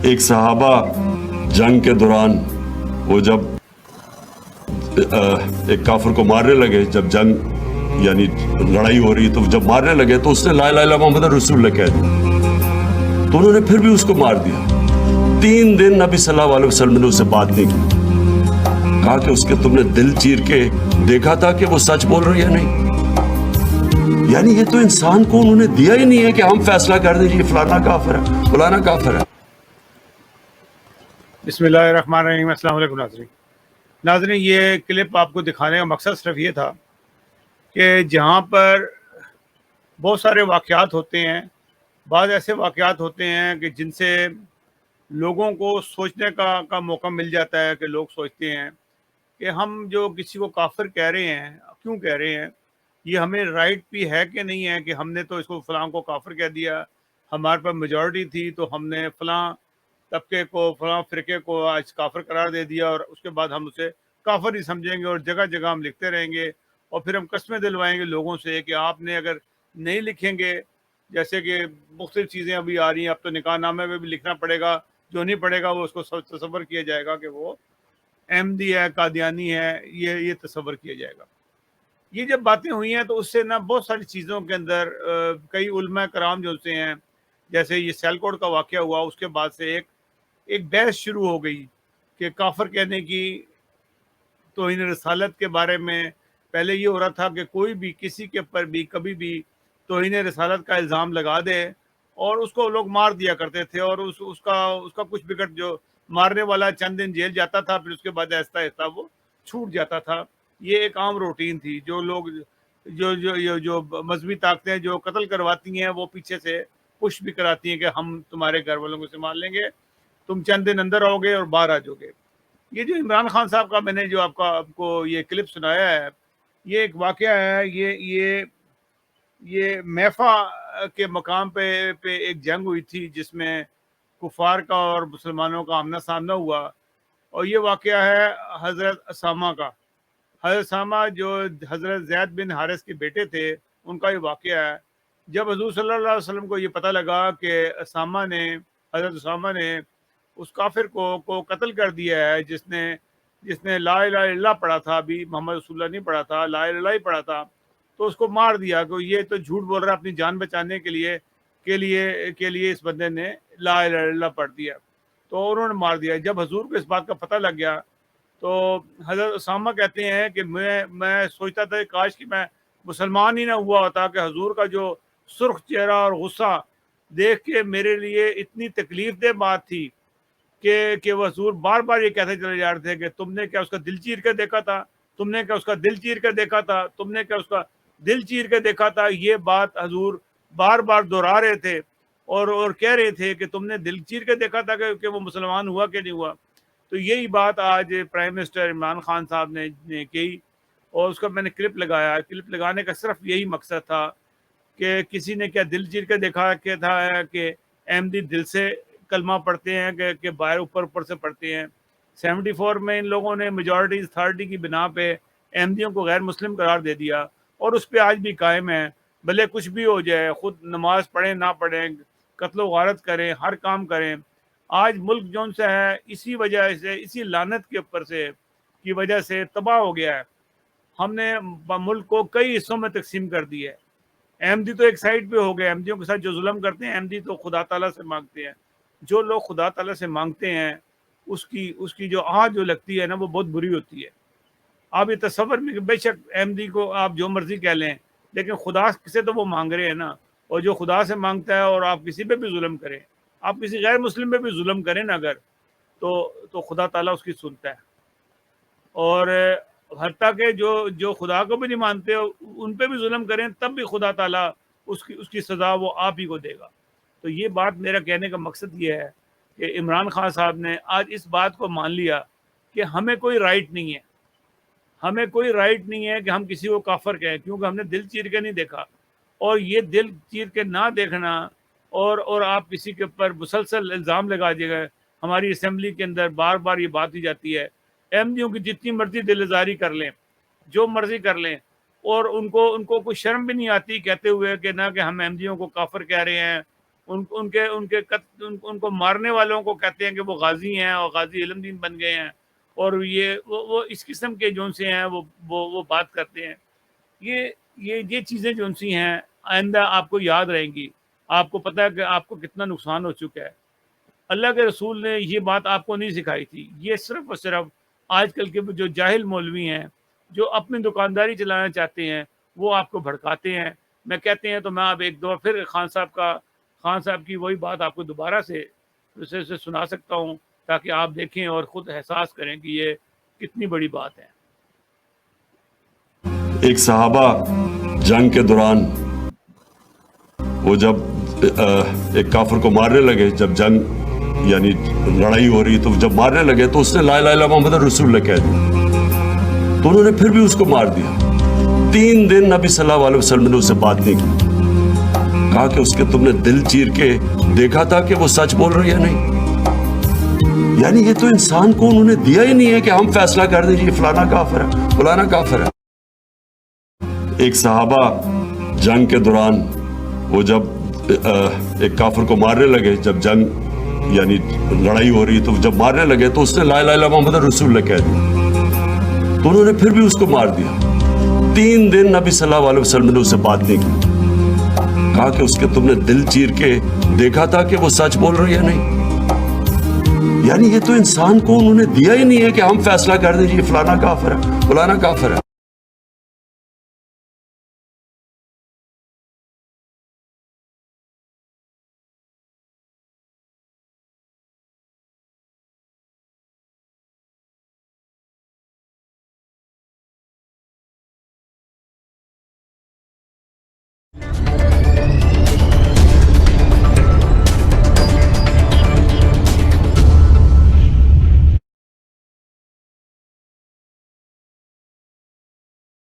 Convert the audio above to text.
ایک صحابہ جنگ کے دوران وہ جب ایک کافر کو مارنے لگے، جب جنگ یعنی لڑائی ہو رہی تو جب مارنے لگے تو اس نے لا الہ الا اللہ محمد رسول اللہ کہہ دیا، تو انہوں نے پھر بھی اس کو مار دیا۔ 3 دن نبی صلی اللہ علیہ وسلم نے اس سے بات نہیں کی، کہا کہ اس کے تم نے دل چیر کے دیکھا تھا کہ وہ سچ بول رہی ہے نہیں؟ یعنی یہ تو انسان کو انہوں نے دیا ہی نہیں ہے کہ ہم فیصلہ کر دیں یہ فلانا کافر ہے فلانا کافر ہے۔ بسم اللہ الرحمن الرحیم۔ السلام علیکم ناظرین، یہ کلپ آپ کو دکھانے کا مقصد صرف یہ تھا کہ جہاں پر بہت سارے واقعات ہوتے ہیں، بعض ایسے واقعات ہوتے ہیں کہ جن سے لوگوں کو سوچنے کا موقع مل جاتا ہے، کہ لوگ سوچتے ہیں کہ ہم جو کسی کو کافر کہہ رہے ہیں، کیوں کہہ رہے ہیں، یہ ہمیں رائٹ بھی ہے کہ نہیں ہے کہ ہم نے تو اس کو فلاں کو کافر کہہ دیا، ہمارے پاس میجورٹی تھی تو ہم نے فلاں طبقے کو، فلاں فرقے کو آج کافر قرار دے دیا، اور اس کے بعد ہم اسے کافر ہی سمجھیں گے اور جگہ جگہ ہم لکھتے رہیں گے، اور پھر ہم قسمیں دلوائیں گے لوگوں سے کہ آپ نے اگر نہیں لکھیں گے، جیسے کہ مختلف چیزیں ابھی آ رہی ہیں، اب تو نکاح نامے میں بھی لکھنا پڑے گا، جو نہیں پڑے گا وہ اس کو تصور کیا جائے گا کہ وہ احمدی ہے، قادیانی ہے، یہ تصور کیا جائے گا۔ یہ جب باتیں ہوئی ہیں تو اس سے بہت ساری چیزوں کے اندر کئی علماء کرام جو سے ہیں، جیسے یہ سیالکوٹ کا واقعہ ہوا، اس کے بعد سے ایک بحث شروع ہو گئی کہ کافر کہنے کی توہین رسالت کے بارے میں۔ پہلے یہ ہو رہا تھا کہ کوئی بھی کسی کے پر بھی کبھی بھی توہین رسالت کا الزام لگا دے اور اس کو لوگ مار دیا کرتے تھے، اور اس کا کچھ بگڑ، جو مارنے والا چند دن جیل جاتا تھا، پھر اس کے بعد آہستہ آہستہ وہ چھوٹ جاتا تھا۔ یہ ایک عام روٹین تھی۔ جو لوگ جو مذہبی طاقتیں جو قتل کرواتی ہیں، وہ پیچھے سے پش بھی کراتی ہیں کہ ہم تمہارے گھر والوں کو استعمال لیں گے، تم چند دن اندر آؤ گے اور باہر آ جاؤ گے۔ یہ جو عمران خان صاحب کا میں نے جو آپ کو یہ کلپ سنایا ہے، یہ ایک واقعہ ہے۔ یہ میفا کے مقام پہ ایک جنگ ہوئی تھی جس میں کفار کا اور مسلمانوں کا آمنا سامنا ہوا، اور یہ واقعہ ہے حضرت اسامہ کا۔ حضرت اسامہ جو حضرت زید بن حارث کے بیٹے تھے، ان کا یہ واقعہ ہے۔ جب حضور صلی اللہ علیہ وسلم کو یہ پتہ لگا کہ حضرت اسامہ نے اس کافر کو قتل کر دیا ہے، جس نے لا الہ الا اللہ پڑھا تھا، ابھی محمد رسول اللہ نہیں پڑھا تھا، لا الہ الا اللہ ہی پڑھا تھا، تو اس کو مار دیا کہ یہ تو جھوٹ بول رہا ہے، اپنی جان بچانے کے لیے اس بندے نے لا الہ الا اللہ پڑھ دیا، تو انہوں نے مار دیا۔ جب حضور کو اس بات کا پتہ لگ گیا تو حضرت اسامہ کہتے ہیں کہ میں سوچتا تھا کہ کاش کہ میں مسلمان ہی نہ ہوا ہوتا، کہ حضور کا جو سرخ چہرہ اور غصہ دیکھ کے میرے لیے اتنی تکلیف دہ بات تھی کہ وہ حضور بار بار یہ کہتے چلے جا رہے تھے کہ تم نے کیا اس کا دل چیر کے دیکھا تھا، تم نے کیا اس کا دل چیر کے دیکھا تھا، تم نے کیا اس کا دل چیر کے دیکھا تھا۔ یہ بات حضور بار بار دہرا رہے تھے اور کہہ رہے تھے کہ تم نے دل چیر کے دیکھا تھا کہ وہ مسلمان ہوا کہ نہیں ہوا۔ تو یہی بات آج پرائم منسٹر عمران خان صاحب نے کہی، اور اس کا میں نے کلپ لگایا۔ کلپ لگانے کا صرف یہی مقصد تھا کہ کسی نے کیا دل چیر کے دیکھا کہ تھا کہ احمدی دل سے کلمہ پڑھتے ہیں کہ باہر اوپر سے پڑھتے ہیں۔ 74 میں ان لوگوں نے میجورٹی اتھارٹی کی بنا پہ احمدیوں کو غیر مسلم قرار دے دیا، اور اس پہ آج بھی قائم ہے، بھلے کچھ بھی ہو جائے، خود نماز پڑھیں نہ پڑھیں، قتل و غارت کریں، ہر کام کریں۔ آج ملک جون سے ہے اسی وجہ سے، اسی لعنت کے اوپر سے کی وجہ سے تباہ ہو گیا ہے۔ ہم نے ملک کو کئی حصوں میں تقسیم کر دی ہے۔ احمدی تو ایک سائڈ پہ ہو گئے، احمدیوں کے ساتھ جو ظلم کرتے ہیں، احمدی تو خدا تعالیٰ سے مانگتے ہیں۔ جو لوگ خدا تعالیٰ سے مانگتے ہیں اس کی جو آہ جو لگتی ہے نا، وہ بہت بری ہوتی ہے۔ آپ یہ تصور میں کہ بے شک احمدی کو آپ جو مرضی کہہ لیں، لیکن خدا سے تو وہ مانگ رہے ہیں نا، اور جو خدا سے مانگتا ہے اور آپ کسی پہ بھی ظلم کریں، آپ کسی غیر مسلم پہ بھی ظلم کریں نا اگر، تو خدا تعالیٰ اس کی سنتا ہے۔ اور حتیٰ کہ جو خدا کو بھی نہیں مانتے ان پہ بھی ظلم کریں، تب بھی خدا تعالیٰ اس کی سزا وہ آپ ہی کو دے گا۔ تو یہ بات میرا کہنے کا مقصد یہ ہے کہ عمران خان صاحب نے آج اس بات کو مان لیا کہ ہمیں کوئی رائٹ نہیں ہے، ہمیں کوئی رائٹ نہیں ہے کہ ہم کسی کو کافر کہیں، کیونکہ ہم نے دل چیر کے نہیں دیکھا۔ اور یہ دل چیر کے نہ دیکھنا اور آپ کسی کے اوپر مسلسل الزام لگا دیے گئے۔ ہماری اسمبلی کے اندر بار بار یہ بات ہی جاتی ہے، احمدیوں کی جتنی مرضی دل آزاری کر لیں، جو مرضی کر لیں، اور ان کو کوئی شرم بھی نہیں آتی کہتے ہوئے کہ نہ کہ ہم احمدیوں کو کافر کہہ رہے ہیں، ان کو مارنے والوں کو کہتے ہیں کہ وہ غازی ہیں اور غازی علم دین بن گئے ہیں، اور وہ اس قسم کے جون سے ہیں وہ بات کرتے ہیں. یہ چیزیں جون سی ہیں آئندہ آپ کو یاد رہیں گی. آپ کو پتہ ہے کہ آپ کو کتنا نقصان ہو چکا ہے. اللہ کے رسول نے یہ بات آپ کو نہیں سکھائی تھی. یہ صرف اور صرف آج کل کے جو جاہل مولوی ہیں جو اپنی دکانداری چلانا چاہتے ہیں وہ آپ کو بھڑکاتے ہیں. میں کہتے ہیں تو میں آپ ایک دور پھر خان صاحب کی وہی بات آپ کو دوبارہ سے سنا سکتا ہوں تاکہ آپ دیکھیں اور خود احساس کریں کہ یہ کتنی بڑی بات ہے. ایک صحابہ جنگ کے دوران وہ جب ایک کافر کو مارنے لگے، جب جنگ یعنی لڑائی ہو رہی تو جب مارنے لگے تو اس نے لا الہ الا اللہ محمد رسول اللہ کہہ دیا، تو انہوں نے پھر بھی اس کو مار دیا. 3 دن نبی صلی اللہ علیہ وسلم نے اس سے بات نہیں کی. کہا کہ اس کے تم نے دل چیر کے دیکھا تھا کہ وہ سچ بول رہی ہے نہیں؟ یعنی یہ تو انسان کو انہوں نے دیا ہی نہیں ہے کہ ہم فیصلہ کر دیں یہ فلانا کافر ہے فلانا کافر ہے. ایک صحابہ جنگ کے دوران وہ جب ایک کافر کو مارنے لگے، جب جنگ یعنی لڑائی ہو رہی تو جب مارنے لگے تو اس نے لا الہ الا اللہ محمد رسول اللہ کہہ دیا، تو انہوں نے پھر بھی اس کو مار دیا. 3 دن نبی صلی اللہ علیہ وسلم نے اس سے بات نہیں کی. کہا کہ اس کے تم نے دل چیر کے دیکھا تھا کہ وہ سچ بول رہی ہے نہیں؟ یعنی یہ تو انسان کو انہوں نے دیا ہی نہیں ہے کہ ہم فیصلہ کر دیں یہ فلانا کافر ہے فلانا کافر ہے.